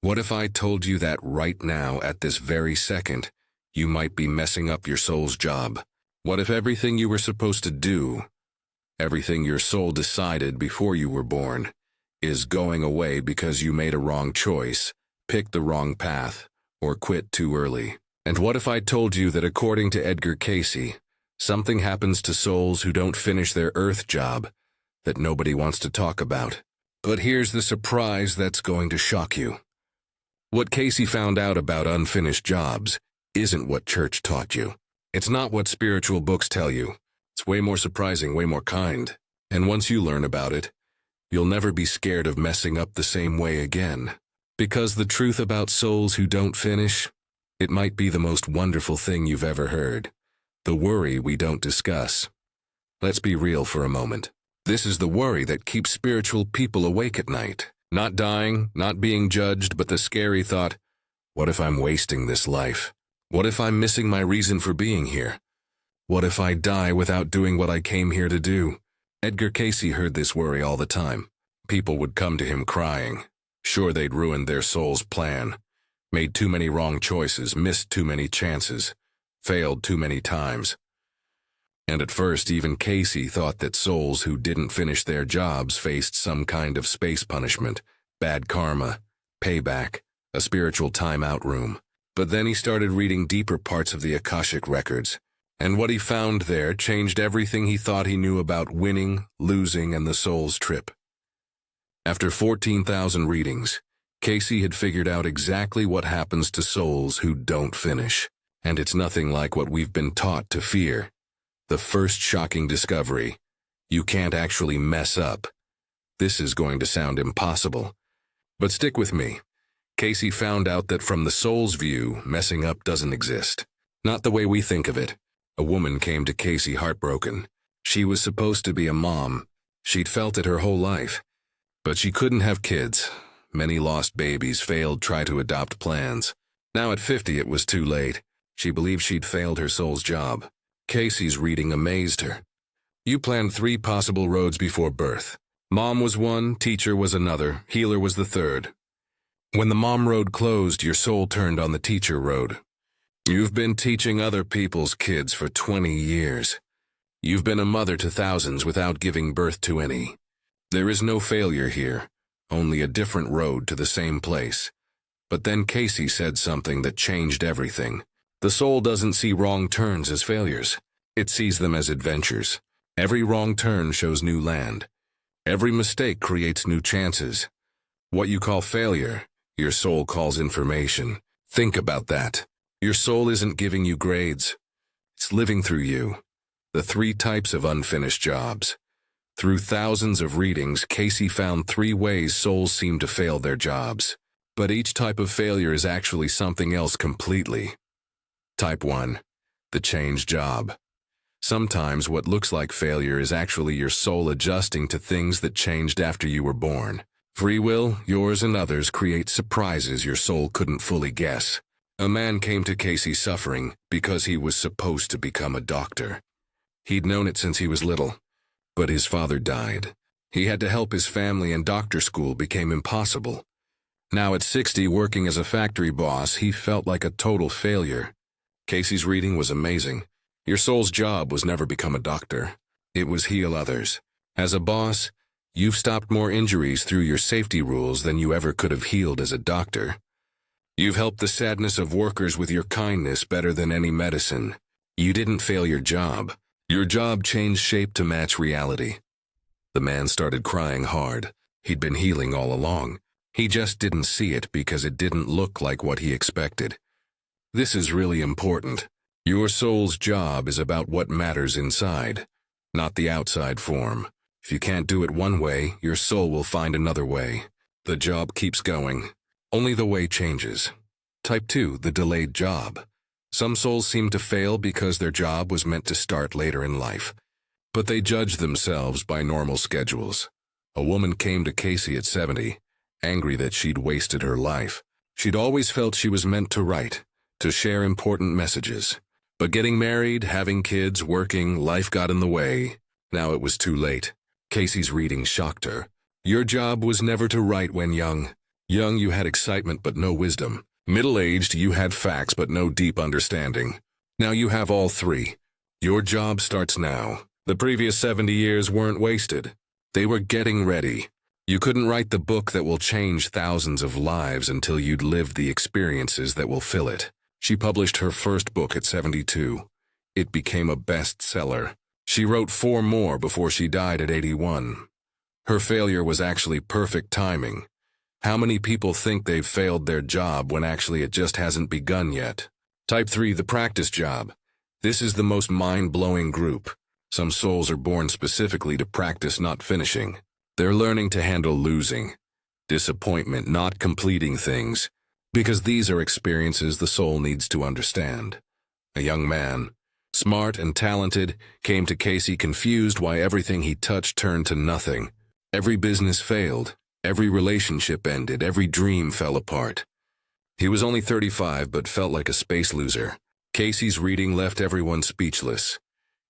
What if I told you that right now, at this very second, you might be messing up your soul's job? What if everything you were supposed to do, everything your soul decided before you were born, is going away because you made a wrong choice, picked the wrong path, or quit too early? And what if I told you that according to Edgar Cayce, something happens to souls who don't finish their earth job that nobody wants to talk about? But here's the surprise that's going to shock you. What Cayce found out about unfinished jobs isn't what church taught you. It's not what spiritual books tell you. It's way more surprising, way more kind. And once you learn about it, you'll never be scared of messing up the same way again. Because the truth about souls who don't finish, it might be the most wonderful thing you've ever heard. The worry we don't discuss. Let's be real for a moment. This is the worry that keeps spiritual people awake at night. Not dying, not being judged, but the scary thought, what if I'm wasting this life? What if I'm missing my reason for being here? What if I die without doing what I came here to do? Edgar Cayce heard this worry all the time. People would come to him crying. Sure, they'd ruined their soul's plan, made too many wrong choices, missed too many chances, failed too many times. And at first, even Cayce thought that souls who didn't finish their jobs faced some kind of space punishment, bad karma, payback, a spiritual timeout room. But then he started reading deeper parts of the Akashic Records, and what he found there changed everything he thought he knew about winning, losing, and the soul's trip. After 14,000 readings, Cayce had figured out exactly what happens to souls who don't finish. And it's nothing like what we've been taught to fear. The first shocking discovery: you can't actually mess up. This is going to sound impossible. But stick with me. Cayce found out that from the soul's view, messing up doesn't exist. Not the way we think of it. A woman came to Cayce heartbroken. She was supposed to be a mom. She'd felt it her whole life. But she couldn't have kids. Many lost babies, failed try to adopt plans. Now at 50 it was too late. She believed she'd failed her soul's job. Cayce's reading amazed her. You planned 3 possible roads before birth. Mom was one, teacher was another, healer was the third. When the mom road closed, your soul turned on the teacher road. You've been teaching other people's kids for 20 years. You've been a mother to thousands without giving birth to any. There is no failure here, only a different road to the same place. But then Cayce said something that changed everything. The soul doesn't see wrong turns as failures. It sees them as adventures. Every wrong turn shows new land. Every mistake creates new chances. What you call failure, your soul calls information. Think about that. Your soul isn't giving you grades. It's living through you. The 3 types of unfinished jobs. Through thousands of readings, Cayce found 3 ways souls seem to fail their jobs. But each type of failure is actually something else completely. Type 1. The change job. Sometimes what looks like failure is actually your soul adjusting to things that changed after you were born. Free will, yours and others, create surprises your soul couldn't fully guess. A man came to Cayce suffering because he was supposed to become a doctor. He'd known it since he was little, but his father died. He had to help his family and doctor school became impossible. Now at 60, working as a factory boss, he felt like a total failure. Cayce's reading was amazing. Your soul's job was never become a doctor. It was heal others. As a boss, you've stopped more injuries through your safety rules than you ever could have healed as a doctor. You've helped the sadness of workers with your kindness better than any medicine. You didn't fail your job. Your job changed shape to match reality. The man started crying hard. He'd been healing all along. He just didn't see it because it didn't look like what he expected. This is really important. Your soul's job is about what matters inside, not the outside form. If you can't do it one way, your soul will find another way. The job keeps going. Only the way changes. Type 2, the delayed job. Some souls seem to fail because their job was meant to start later in life, but they judge themselves by normal schedules. A woman came to Cayce at 70, angry that she'd wasted her life. She'd always felt she was meant to write, to share important messages. But getting married, having kids, working, life got in the way. Now it was too late. Cayce's reading shocked her. Your job was never to write when young. Young, you had excitement but no wisdom. Middle-aged, you had facts but no deep understanding. Now you have all three. Your job starts now. The previous 70 years weren't wasted. They were getting ready. You couldn't write the book that will change thousands of lives until you'd lived the experiences that will fill it. She published her first book at 72. It became a bestseller. She wrote 4 more before she died at 81. Her failure was actually perfect timing. How many people think they've failed their job when actually it just hasn't begun yet? Type 3, the practice job. This is the most mind-blowing group. Some souls are born specifically to practice not finishing. They're learning to handle losing, disappointment, not completing things, because these are experiences the soul needs to understand. A young man, smart and talented, came to Cayce confused why everything he touched turned to nothing. Every business failed, every relationship ended, every dream fell apart. He was only 35 but felt like a space loser. Cayce's reading left everyone speechless.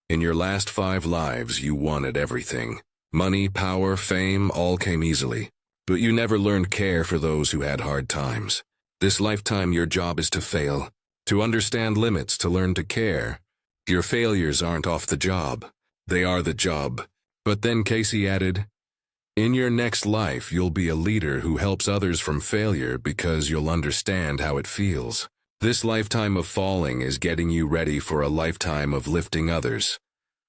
In your last 5 lives, you wanted everything. Money, power, fame, all came easily. But you never learned care for those who had hard times. This lifetime, your job is to fail, to understand limits, to learn to care. Your failures aren't off the job. They are the job. But then Cayce added, in your next life, you'll be a leader who helps others from failure because you'll understand how it feels. This lifetime of falling is getting you ready for a lifetime of lifting others.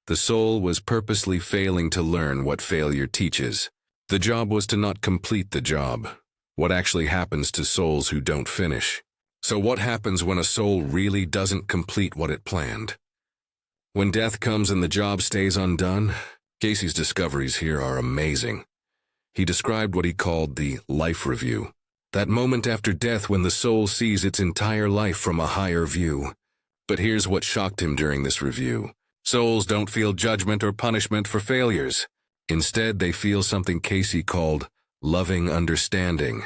The soul was purposely failing to learn what failure teaches. The job was to not complete the job. What actually happens to souls who don't finish? So what happens when a soul really doesn't complete what it planned? When death comes and the job stays undone? Cayce's discoveries here are amazing. He described what he called the life review. That moment after death when the soul sees its entire life from a higher view. But here's what shocked him during this review. Souls don't feel judgment or punishment for failures. Instead, they feel something Cayce called loving understanding.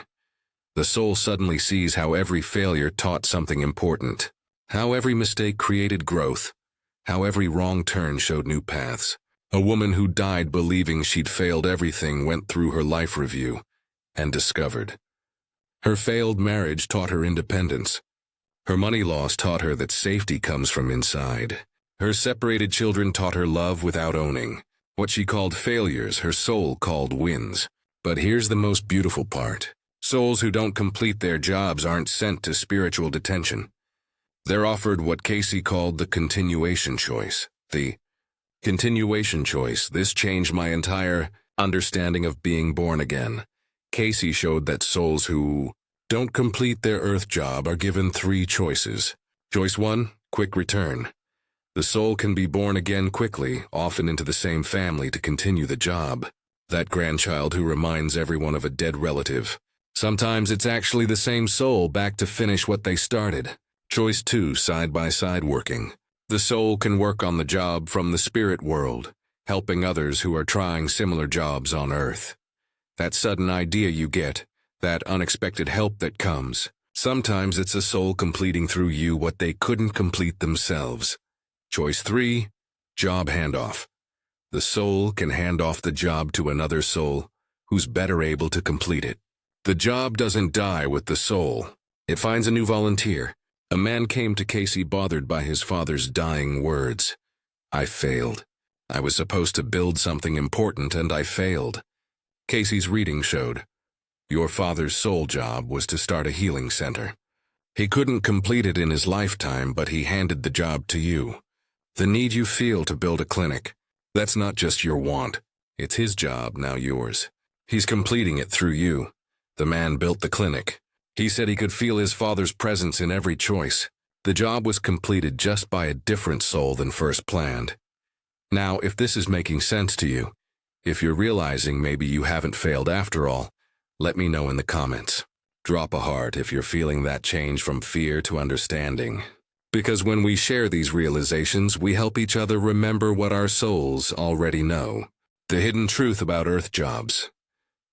The soul suddenly sees how every failure taught something important, how every mistake created growth, how every wrong turn showed new paths. A woman who died believing she'd failed everything went through her life review and discovered. Her failed marriage taught her independence. Her money loss taught her that safety comes from inside. Her separated children taught her love without owning. What she called failures, her soul called wins. But here's the most beautiful part. Souls who don't complete their jobs aren't sent to spiritual detention. They're offered what Cayce called the continuation choice. The continuation choice. This changed my entire understanding of being born again. Cayce showed that souls who don't complete their earth job are given 3 choices. Choice 1, quick return. The soul can be born again quickly, often into the same family to continue the job. That grandchild who reminds everyone of a dead relative. Sometimes it's actually the same soul back to finish what they started. Choice 2, side-by-side working. The soul can work on the job from the spirit world, helping others who are trying similar jobs on earth. That sudden idea you get, that unexpected help that comes. Sometimes it's a soul completing through you what they couldn't complete themselves. Choice 3, job handoff. The soul can hand off the job to another soul who's better able to complete it. The job doesn't die with the soul. It finds a new volunteer. A man came to Cayce bothered by his father's dying words. I failed. I was supposed to build something important and I failed. Cayce's reading showed. Your father's sole job was to start a healing center. He couldn't complete it in his lifetime, but he handed the job to you. The need you feel to build a clinic. That's not just your want. It's his job, now yours. He's completing it through you. The man built the clinic. He said he could feel his father's presence in every choice. The job was completed just by a different soul than first planned. Now, if this is making sense to you, if you're realizing maybe you haven't failed after all, let me know in the comments. Drop a heart if you're feeling that change from fear to understanding. Because when we share these realizations, we help each other remember what our souls already know. The hidden truth about earth jobs.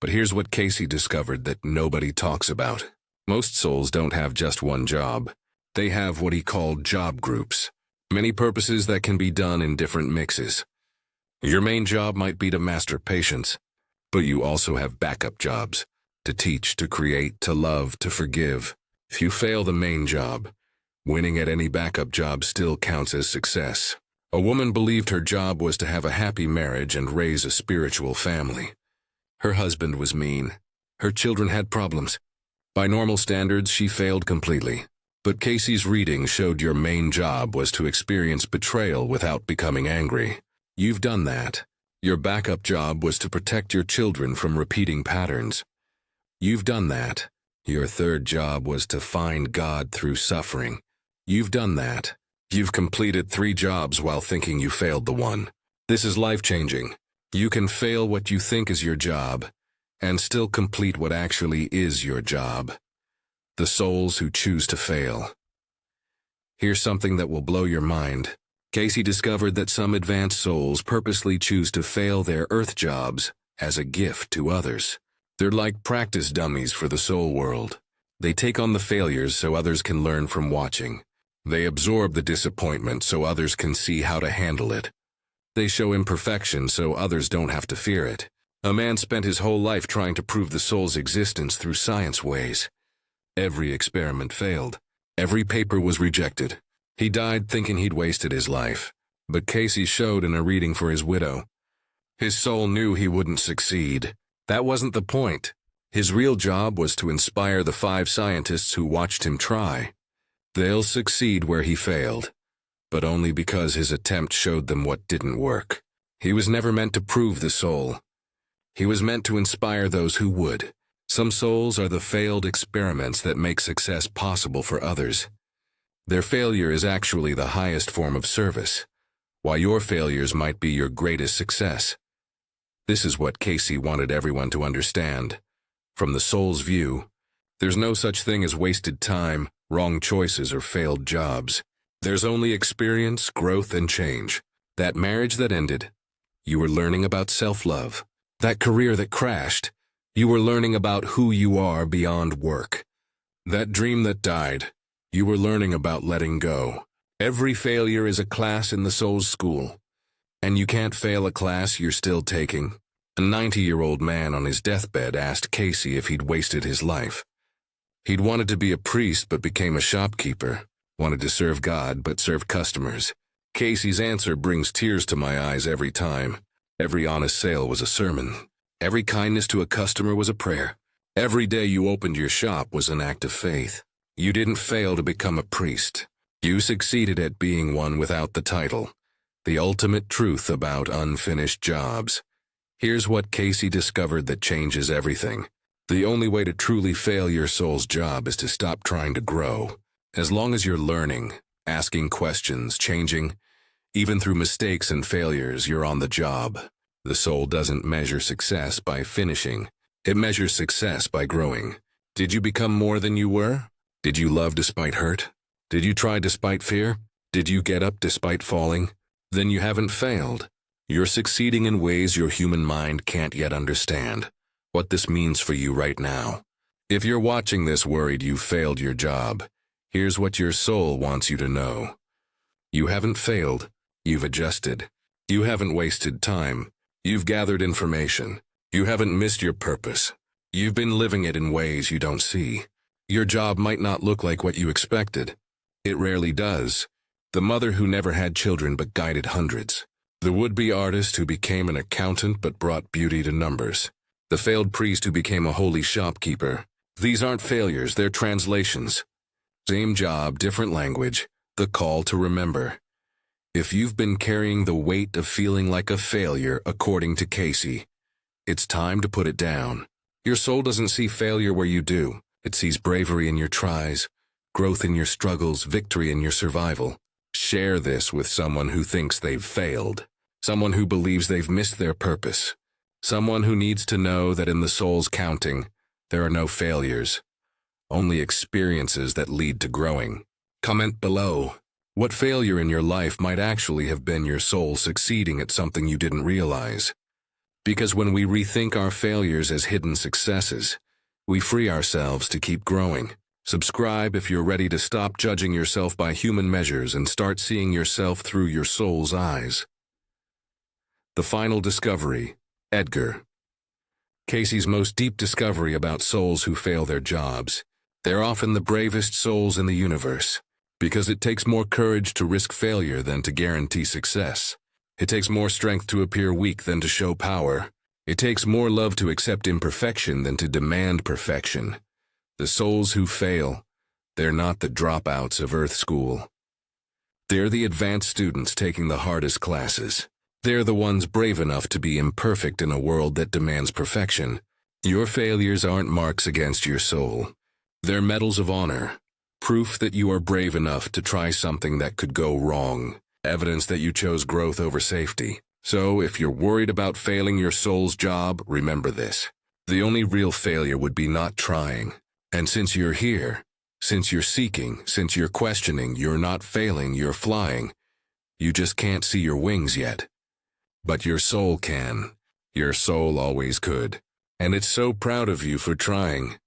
But here's what Cayce discovered that nobody talks about. Most souls don't have just one job. They have what he called job groups. Many purposes that can be done in different mixes. Your main job might be to master patience, but you also have backup jobs. to teach, to create, to love, to forgive. If you fail the main job, winning at any backup job still counts as success. A woman believed her job was to have a happy marriage and raise a spiritual family. Her husband was mean. Her children had problems. By normal standards, she failed completely. But Cayce's reading showed your main job was to experience betrayal without becoming angry. You've done that. Your backup job was to protect your children from repeating patterns. You've done that. Your third job was to find God through suffering. You've done that. You've completed 3 jobs while thinking you failed the one. This is life-changing. You can fail what you think is your job and still complete what actually is your job. The souls who choose to fail. Here's something that will blow your mind. Cayce discovered that some advanced souls purposely choose to fail their earth jobs as a gift to others. They're like practice dummies for the soul world. They take on the failures so others can learn from watching. They absorb the disappointment so others can see how to handle it. They show imperfection so others don't have to fear it. A man spent his whole life trying to prove the soul's existence through science ways. Every experiment failed. Every paper was rejected. He died thinking he'd wasted his life. But Cayce showed in a reading for his widow. His soul knew he wouldn't succeed. That wasn't the point. His real job was to inspire the 5 scientists who watched him try. They'll succeed where he failed, but only because his attempt showed them what didn't work. He was never meant to prove the soul. He was meant to inspire those who would. Some souls are the failed experiments that make success possible for others. Their failure is actually the highest form of service, while your failures might be your greatest success. This is what Cayce wanted everyone to understand. From the soul's view, there's no such thing as wasted time, wrong choices, or failed jobs. There's only experience, growth, and change. That marriage that ended, you were learning about self-love. That career that crashed, you were learning about who you are beyond work. That dream that died, you were learning about letting go. Every failure is a class in the soul's school. And you can't fail a class you're still taking. A 90-year-old man on his deathbed asked Cayce if he'd wasted his life. He'd wanted to be a priest but became a shopkeeper, wanted to serve God but served customers. Cayce's answer brings tears to my eyes every time. Every honest sale was a sermon. Every kindness to a customer was a prayer. Every day you opened your shop was an act of faith. You didn't fail to become a priest. You succeeded at being one without the title. The ultimate truth about unfinished jobs. Here's what Cayce discovered that changes everything. The only way to truly fail your soul's job is to stop trying to grow. As long as you're learning, asking questions, changing, even through mistakes and failures, you're on the job. The soul doesn't measure success by finishing. It measures success by growing. Did you become more than you were? Did you love despite hurt? Did you try despite fear? Did you get up despite falling? Then you haven't failed. You're succeeding in ways your human mind can't yet understand. What this means for you right now. If you're watching this worried you've failed your job, here's what your soul wants you to know. You haven't failed. You've adjusted. You haven't wasted time. You've gathered information. You haven't missed your purpose. You've been living it in ways you don't see. Your job might not look like what you expected. It rarely does. The mother who never had children but guided hundreds. The would-be artist who became an accountant but brought beauty to numbers. The failed priest who became a holy shopkeeper. These aren't failures, they're translations. Same job, different language. The call to remember. If you've been carrying the weight of feeling like a failure, according to Cayce, it's time to put it down. Your soul doesn't see failure where you do. It sees bravery in your tries, growth in your struggles, victory in your survival. Share this with someone who thinks they've failed, someone who believes they've missed their purpose, someone who needs to know that in the soul's counting, there are no failures, only experiences that lead to growing. Comment below. What failure in your life might actually have been your soul succeeding at something you didn't realize? Because when we rethink our failures as hidden successes, we free ourselves to keep growing. Subscribe if you're ready to stop judging yourself by human measures and start seeing yourself through your soul's eyes. The final discovery, Edgar. Cayce's most deep discovery about souls who fail their jobs. They're often the bravest souls in the universe, because it takes more courage to risk failure than to guarantee success. It takes more strength to appear weak than to show power. It takes more love to accept imperfection than to demand perfection. The souls who fail, they're not the dropouts of Earth School. They're the advanced students taking the hardest classes. They're the ones brave enough to be imperfect in a world that demands perfection. Your failures aren't marks against your soul. They're medals of honor, proof that you are brave enough to try something that could go wrong, evidence that you chose growth over safety. So, if you're worried about failing your soul's job, remember this. The only real failure would be not trying. And since you're here, since you're seeking, since you're questioning, you're not failing, you're flying. You just can't see your wings yet. But your soul can. Your soul always could. And it's so proud of you for trying.